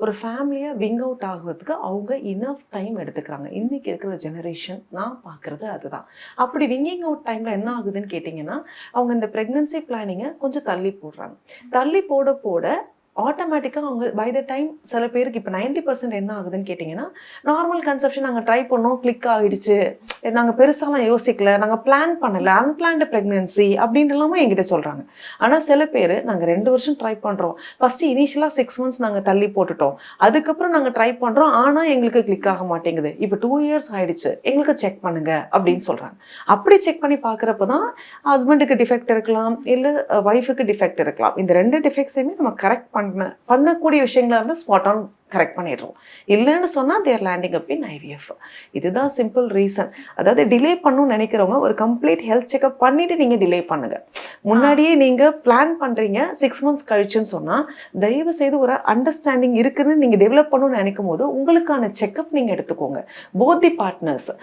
ஒரு ஃபேமிலியாக wing out ஆகுறதுக்கு அவங்க இனஃப் டைம் எடுத்துக்கிறாங்க. இன்றைக்கி இருக்கிற ஜெனரேஷன் நான் பார்க்குறது அதுதான். அப்படி விங்கிங் அவுட் டைமில் என்ன ஆகுதுன்னு கேட்டிங்கன்னா, அவங்க இந்த ப்ரெக்னன்சி பிளானிங்கை கொஞ்சம் தள்ளி போடுறாங்க. தள்ளி போட போட ஆட்டோமேட்டிக்காக அவங்க பை த டைம் சில பேருக்கு இப்போ 90% என்ன ஆகுதுன்னு கேட்டிங்கன்னா, நார்மல் கன்செப்ஷன் நாங்கள் ட்ரை பண்ணோம், கிளிக் ஆகிடுச்சு, நாங்கள் பெருசாலாம் யோசிக்கல, நாங்கள் பிளான் பண்ணலை, அன்பிளான்டு ப்ரெக்னன்சி அப்படின்றலாமா என்கிட்ட சொல்கிறாங்க. ஆனால் சில பேர் நாங்கள் 2 வருஷம் ட்ரை பண்ணுறோம், ஃபஸ்ட்டு இனிஷியலாக 6 months நாங்கள் தள்ளி போட்டுட்டோம், அதுக்கப்புறம் நாங்கள் ட்ரை பண்ணுறோம், ஆனால் எங்களுக்கு கிளிக் ஆக மாட்டேங்குது, இப்போ 2 years ஆகிடுச்சு, எங்களுக்கு செக் பண்ணுங்க அப்படின்னு சொல்கிறாங்க. அப்படி செக் பண்ணி பார்க்குறப்ப தான் ஹஸ்பண்டுக்கு டிஃபெக்ட் இருக்கலாம், இல்லை ஒய்ஃபுக்கு டிஃபெக்ட் இருக்கலாம். இந்த 2 டிஃபெக்ட்ஸையுமே நம்ம கரெக்ட் பண்ணக்கூடிய விஷயங்களா இருந்தால் ஸ்பாட் ஆன் கரெக்ட் பண்ணிடுறோம். இல்லைன்னு சொன்னால் தேர் லேண்டிங் அப் இன் IVF. இதுதான் சிம்பிள் ரீசன். அதாவது டிலே பண்ணணும்னு நினைக்கிறவங்க ஒரு கம்ப்ளீட் ஹெல்த் செக்அப் பண்ணிவிட்டு நீங்கள் டிலே பண்ணுங்கள். முன்னாடியே நீங்கள் பிளான் பண்ணுறீங்க 6 months கழிச்சுன்னு சொன்னால் தயவு செய்து ஒரு அண்டர்ஸ்டாண்டிங் இருக்குதுன்னு நீங்கள் டெவலப் பண்ணணும்னு நினைக்கும் போது உங்களுக்கான செக்அப் நீங்கள் எடுத்துக்கோங்க. Both the partners